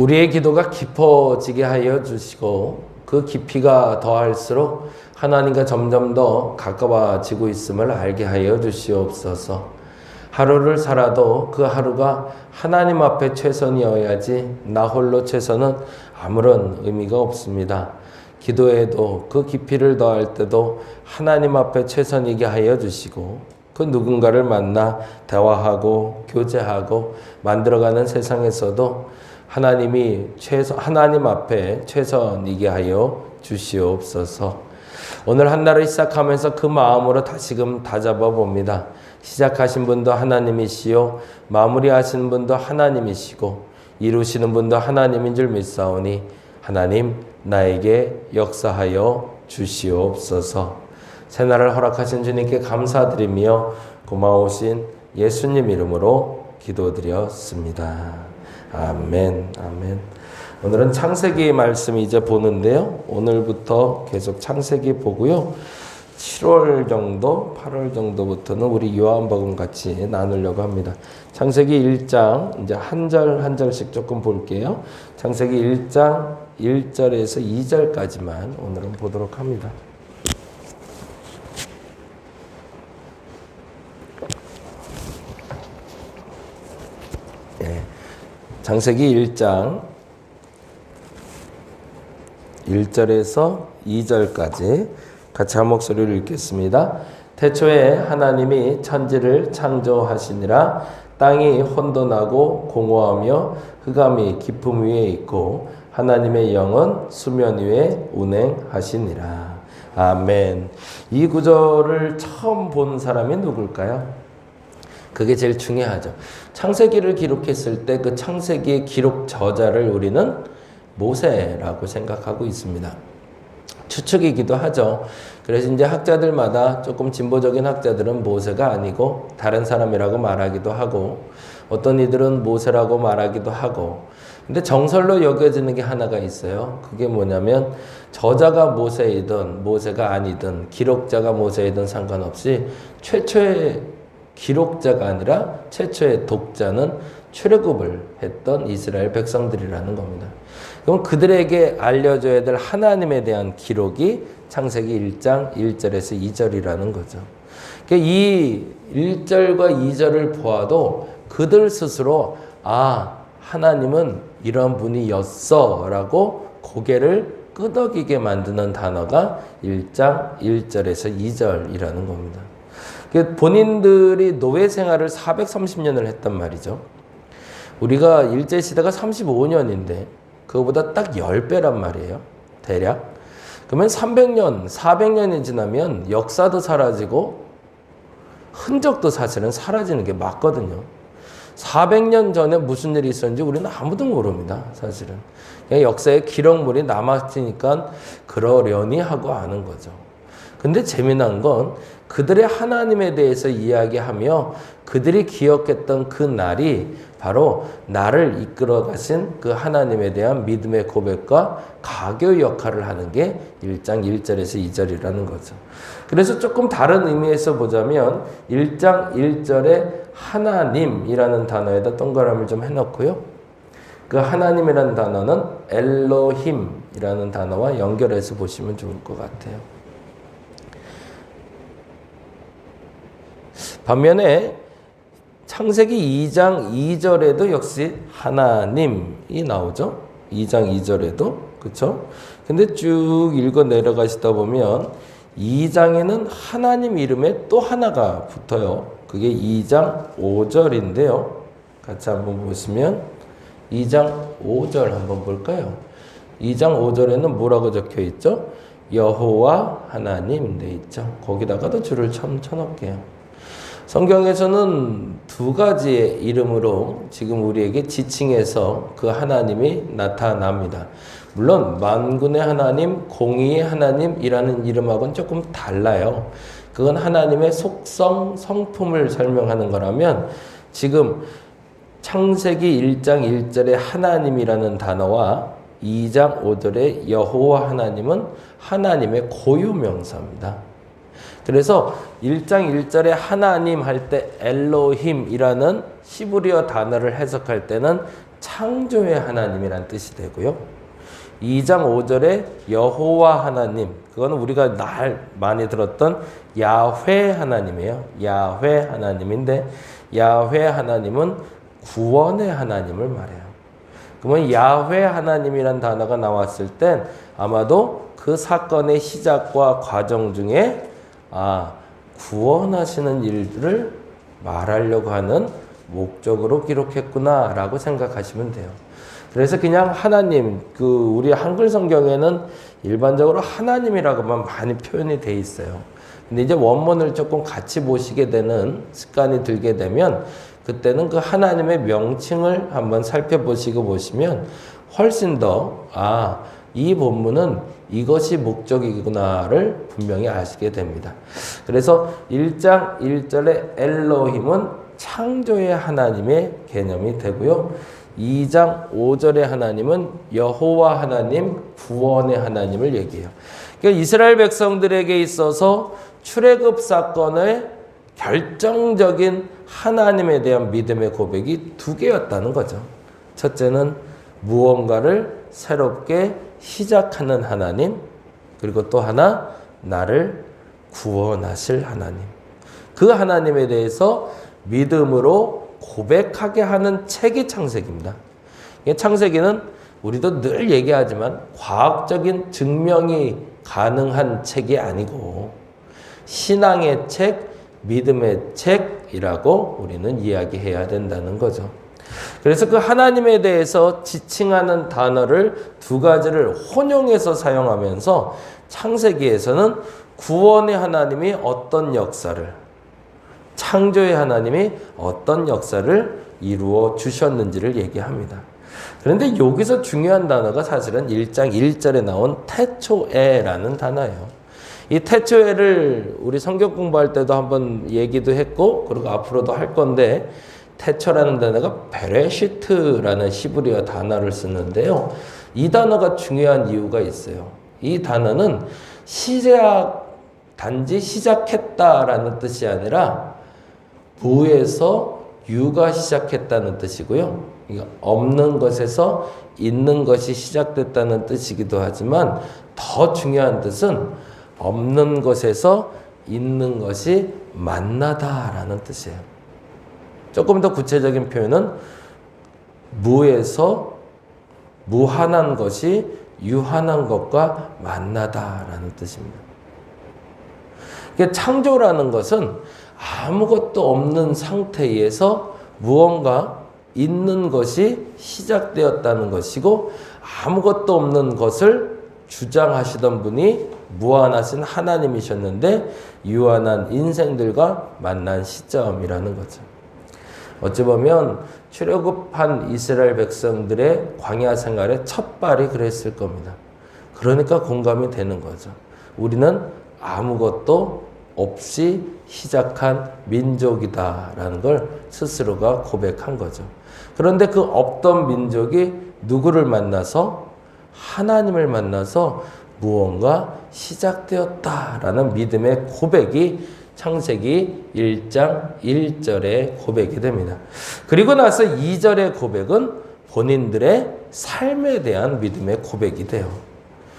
우리의 기도가 깊어지게 하여 주시고 그 깊이가 더할수록 하나님과 점점 더 가까워지고 있음을 알게 하여 주시옵소서. 하루를 살아도 그 하루가 하나님 앞에 최선이어야지 나 홀로 최선은 아무런 의미가 없습니다. 기도에도 그 깊이를 더할 때도 하나님 앞에 최선이게 하여 주시고 그 누군가를 만나 대화하고 교제하고 만들어가는 세상에서도 하나님 앞에 최선이게 하여 주시옵소서. 오늘 한 날을 시작하면서 그 마음으로 다시금 다잡아 봅니다. 시작하신 분도 하나님이시요 마무리하시는 분도 하나님이시고 이루시는 분도 하나님인 줄 믿사오니 하나님 나에게 역사하여 주시옵소서. 새날을 허락하신 주님께 감사드리며 고마우신 예수님 이름으로 기도드렸습니다. 아멘. 아멘. 오늘은 창세기 말씀 이제 보는데요. 오늘부터 계속 창세기 보고요. 7월 정도, 8월 정도부터는 우리 요한복음 같이 나누려고 합니다. 창세기 1장 이제 한 절 한 절씩 조금 볼게요. 창세기 1장 1절에서 2절까지만 오늘은 보도록 합니다. 네. 창세기 1장 1절에서 2절까지 같이 한 목소리로 읽겠습니다. 태초에 하나님이 천지를 창조하시니라. 땅이 혼돈하고 공허하며 흑암이 깊음 위에 있고 하나님의 영은 수면 위에 운행하시니라. 아멘. 이 구절을 처음 본 사람이 누굴까요? 그게 제일 중요하죠. 창세기를 기록했을 때 그 창세기의 기록 저자를 우리는 모세라고 생각하고 있습니다. 추측이기도 하죠. 그래서 이제 학자들마다 조금 진보적인 학자들은 모세가 아니고 다른 사람이라고 말하기도 하고 어떤 이들은 모세라고 말하기도 하고 근데 정설로 여겨지는 게 하나가 있어요. 그게 뭐냐면 저자가 모세이든 모세가 아니든 기록자가 모세이든 상관없이 최초의 기록자가 아니라 최초의 독자는 출애굽을 했던 이스라엘 백성들이라는 겁니다. 그럼 그들에게 알려줘야 될 하나님에 대한 기록이 창세기 1장 1절에서 2절이라는 거죠. 그러니까 이 1절과 2절을 보아도 그들 스스로 하나님은 이런 분이었어 라고 고개를 끄덕이게 만드는 단어가 1장 1절에서 2절이라는 겁니다. 본인들이 노예 생활을 430년을 했단 말이죠. 우리가 일제시대가 35년인데 그거보다 딱 10배란 말이에요. 대략. 그러면 300년, 400년이 지나면 역사도 사라지고 흔적도 사실은 사라지는 게 맞거든요. 400년 전에 무슨 일이 있었는지 우리는 아무도 모릅니다. 사실은. 그냥 역사에 기록물이 남았으니까 그러려니 하고 아는 거죠. 근데 재미난 건 그들의 하나님에 대해서 이야기하며 그들이 기억했던 그 날이 바로 나를 이끌어 가신 그 하나님에 대한 믿음의 고백과 가교 역할을 하는 게 1장 1절에서 2절이라는 거죠. 그래서 조금 다른 의미에서 보자면 1장 1절에 하나님이라는 단어에다 동그라미를 좀 해놓고요. 그 하나님이라는 단어는 엘로힘이라는 단어와 연결해서 보시면 좋을 것 같아요. 반면에 창세기 2장 2절에도 역시 하나님이 나오죠. 2장 2절에도. 그렇죠? 근데 쭉 읽어 내려가시다 보면 2장에는 하나님 이름에 또 하나가 붙어요. 그게 2장 5절인데요. 같이 한번 보시면 2장 5절 한번 볼까요? 2장 5절에는 뭐라고 적혀 있죠? 여호와 하나님 돼 있죠. 거기다가도 줄을 쳐놓을게요. 성경에서는 두 가지의 이름으로 지금 우리에게 지칭해서 그 하나님이 나타납니다. 물론 만군의 하나님, 공의의 하나님이라는 이름하고는 조금 달라요. 그건 하나님의 속성, 성품을 설명하는 거라면 지금 창세기 1장 1절의 하나님이라는 단어와 2장 5절의 여호와 하나님은 하나님의 고유명사입니다. 그래서 1장 1절에 하나님 할 때 엘로힘이라는 시브리어 단어를 해석할 때는 창조의 하나님이란 뜻이 되고요. 2장 5절에 여호와 하나님, 그거는 우리가 많이 들었던 야훼 하나님이에요. 야훼 하나님인데 야훼 하나님은 구원의 하나님을 말해요. 그러면 야훼 하나님이란 단어가 나왔을 땐 아마도 그 사건의 시작과 과정 중에 구원하시는 일들을 말하려고 하는 목적으로 기록했구나라고 생각하시면 돼요. 그래서 그냥 하나님, 우리 한글 성경에는 일반적으로 하나님이라고만 많이 표현이 돼 있어요. 근데 이제 원문을 조금 같이 보시게 되는 습관이 들게 되면 그때는 그 하나님의 명칭을 한번 살펴보시고 보시면 훨씬 더 이 본문은 이것이 목적이구나를 분명히 아시게 됩니다. 그래서 1장 1절에 엘로힘은 창조의 하나님의 개념이 되고요. 2장 5절의 하나님은 여호와 하나님, 구원의 하나님을 얘기해요. 그러니까 이스라엘 백성들에게 있어서 출애굽 사건의 결정적인 하나님에 대한 믿음의 고백이 두 개였다는 거죠. 첫째는 무언가를 새롭게 시작하는 하나님, 그리고 또 하나 나를 구원하실 하나님. 그 하나님에 대해서 믿음으로 고백하게 하는 책이 창세기입니다. 창세기는 우리도 늘 얘기하지만 과학적인 증명이 가능한 책이 아니고 신앙의 책, 믿음의 책이라고 우리는 이야기해야 된다는 거죠. 그래서 그 하나님에 대해서 지칭하는 단어를 두 가지를 혼용해서 사용하면서 창세기에서는 구원의 하나님이 어떤 역사를, 창조의 하나님이 어떤 역사를 이루어 주셨는지를 얘기합니다. 그런데 여기서 중요한 단어가 사실은 1장 1절에 나온 태초에라는 단어예요. 이 태초에를 우리 성경 공부할 때도 한번 얘기도 했고, 그리고 앞으로도 할 건데, 태초라는 단어가 베레시트라는 히브리어 단어를 쓰는데요. 이 단어가 중요한 이유가 있어요. 이 단어는 단지 시작했다라는 뜻이 아니라 무에서 유가 시작했다는 뜻이고요. 없는 것에서 있는 것이 시작됐다는 뜻이기도 하지만 더 중요한 뜻은 없는 것에서 있는 것이 만나다라는 뜻이에요. 조금 더 구체적인 표현은 무에서 무한한 것이 유한한 것과 만나다라는 뜻입니다. 그러니까 창조라는 것은 아무것도 없는 상태에서 무언가 있는 것이 시작되었다는 것이고, 아무것도 없는 것을 주장하시던 분이 무한하신 하나님이셨는데 유한한 인생들과 만난 시점이라는 거죠. 어찌 보면 출애굽한 이스라엘 백성들의 광야 생활의 첫 발이 그랬을 겁니다. 그러니까 공감이 되는 거죠. 우리는 아무것도 없이 시작한 민족이다라는 걸 스스로가 고백한 거죠. 그런데 그 없던 민족이 누구를 만나서? 하나님을 만나서 무언가 시작되었다라는 믿음의 고백이 창세기 1장 1절의 고백이 됩니다. 그리고 나서 2절의 고백은 본인들의 삶에 대한 믿음의 고백이 돼요.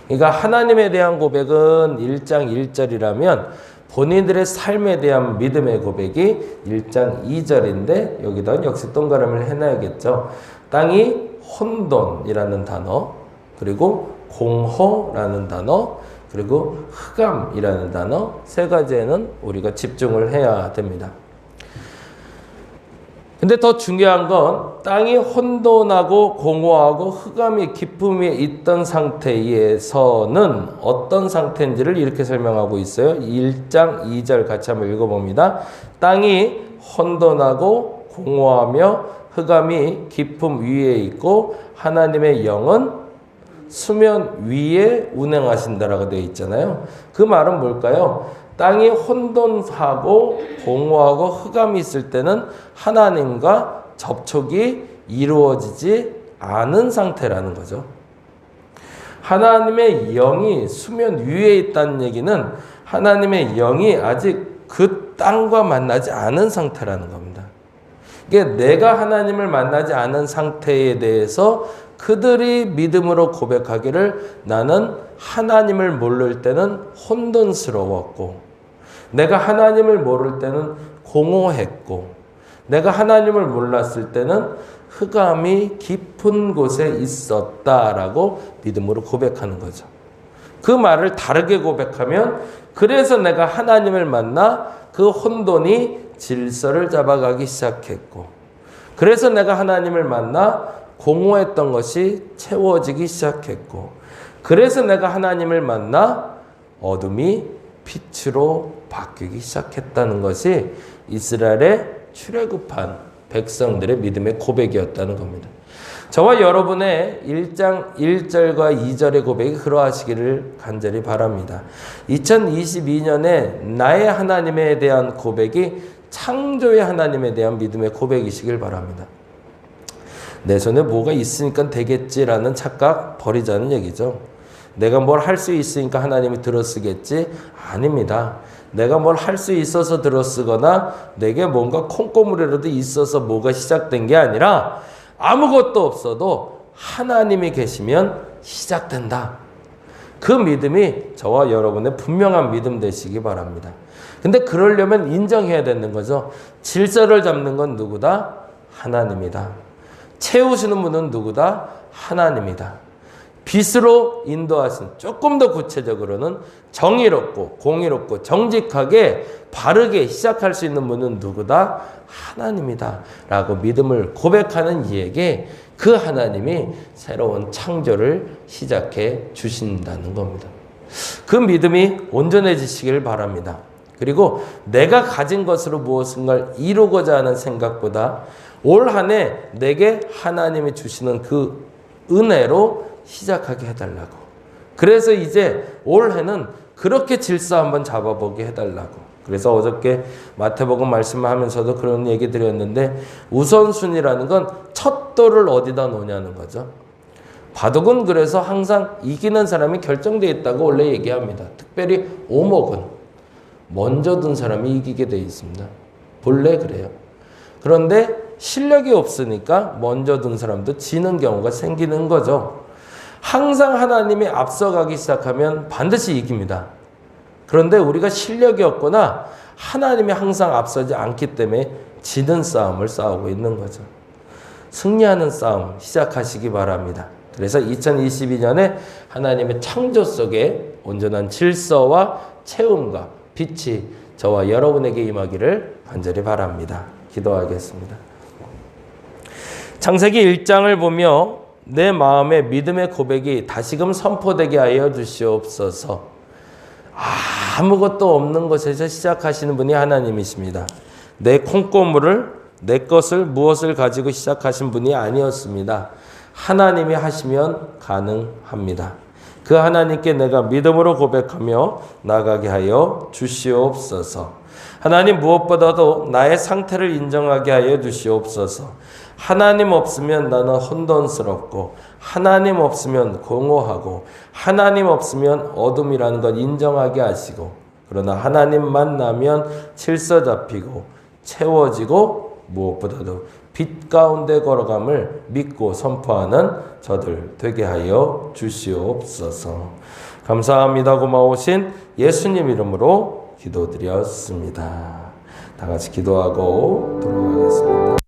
그러니까 하나님에 대한 고백은 1장 1절이라면 본인들의 삶에 대한 믿음의 고백이 1장 2절인데 여기다 역시 동그라미를 해놔야겠죠. 땅이 혼돈이라는 단어, 그리고 공허라는 단어, 그리고 흑암이라는 단어, 세 가지에는 우리가 집중을 해야 됩니다. 근데 더 중요한 건 땅이 혼돈하고 공허하고 흑암이 깊음에 있던 상태에서는 어떤 상태인지를 이렇게 설명하고 있어요. 1장 2절 같이 한번 읽어봅니다. 땅이 혼돈하고 공허하며 흑암이 깊음 위에 있고 하나님의 영은 수면 위에 운행하신다라고 되어 있잖아요. 그 말은 뭘까요? 땅이 혼돈하고 공허하고 흑암이 있을 때는 하나님과 접촉이 이루어지지 않은 상태라는 거죠. 하나님의 영이 수면 위에 있다는 얘기는 하나님의 영이 아직 그 땅과 만나지 않은 상태라는 겁니다. 그러니까 내가 하나님을 만나지 않은 상태에 대해서 그들이 믿음으로 고백하기를 나는 하나님을 모를 때는 혼돈스러웠고 내가 하나님을 모를 때는 공허했고 내가 하나님을 몰랐을 때는 흑암이 깊은 곳에 있었다라고 믿음으로 고백하는 거죠. 그 말을 다르게 고백하면 그래서 내가 하나님을 만나 그 혼돈이 질서를 잡아가기 시작했고 그래서 내가 하나님을 만나 공허했던 것이 채워지기 시작했고 그래서 내가 하나님을 만나 어둠이 빛으로 바뀌기 시작했다는 것이 이스라엘의 출애굽한 백성들의 믿음의 고백이었다는 겁니다. 저와 여러분의 1장 1절과 2절의 고백이 그러하시기를 간절히 바랍니다. 2022년에 나의 하나님에 대한 고백이 창조의 하나님에 대한 믿음의 고백이시길 바랍니다. 내 손에 뭐가 있으니까 되겠지라는 착각 버리자는 얘기죠. 내가 뭘 할 수 있으니까 하나님이 들어쓰겠지? 아닙니다. 내가 뭘 할 수 있어서 들어쓰거나 내게 뭔가 콩고물이라도 있어서 뭐가 시작된 게 아니라 아무것도 없어도 하나님이 계시면 시작된다. 그 믿음이 저와 여러분의 분명한 믿음 되시기 바랍니다. 근데 그러려면 인정해야 되는 거죠. 질서를 잡는 건 누구다? 하나님이다. 채우시는 분은 누구다? 하나님이다. 빛으로 인도하신 조금 더 구체적으로는 정의롭고 공의롭고 정직하게 바르게 시작할 수 있는 분은 누구다? 하나님이다 라고 믿음을 고백하는 이에게 그 하나님이 새로운 창조를 시작해 주신다는 겁니다. 그 믿음이 온전해지시길 바랍니다. 그리고 내가 가진 것으로 무엇인가를 이루고자 하는 생각보다 올 한 해 내게 하나님이 주시는 그 은혜로 시작하게 해달라고. 그래서 이제 올해는 그렇게 질서 한번 잡아보게 해달라고. 그래서 어저께 마태복음 말씀하면서도 그런 얘기 드렸는데 우선순위라는 건 첫 돌을 어디다 놓냐는 거죠. 바둑은 그래서 항상 이기는 사람이 결정되어 있다고 원래 얘기합니다. 특별히 오목은 먼저 둔 사람이 이기게 되어 있습니다. 본래 그래요. 그런데 실력이 없으니까 먼저 둔 사람도 지는 경우가 생기는 거죠. 항상 하나님이 앞서가기 시작하면 반드시 이깁니다. 그런데 우리가 실력이 없거나 하나님이 항상 앞서지 않기 때문에 지는 싸움을 싸우고 있는 거죠. 승리하는 싸움 시작하시기 바랍니다. 그래서 2022년에 하나님의 창조 속에 온전한 질서와 채움과 빛이 저와 여러분에게 임하기를 간절히 바랍니다. 기도하겠습니다. 창세기 1장을 보며 내 마음에 믿음의 고백이 다시금 선포되게 하여 주시옵소서. 아무것도 없는 것에서 시작하시는 분이 하나님이십니다. 내 콩고물을 내 것을 무엇을 가지고 시작하신 분이 아니었습니다. 하나님이 하시면 가능합니다. 그 하나님께 내가 믿음으로 고백하며 나가게 하여 주시옵소서. 하나님 무엇보다도 나의 상태를 인정하게 하여 주시옵소서. 하나님 없으면 나는 혼돈스럽고 하나님 없으면 공허하고 하나님 없으면 어둠이라는 것 인정하게 하시고 그러나 하나님 만나면 질서 잡히고 채워지고 무엇보다도 빛 가운데 걸어감을 믿고 선포하는 저들 되게 하여 주시옵소서. 감사합니다. 고마우신 예수님 이름으로 기도드렸습니다. 다 같이 기도하고 돌아가겠습니다.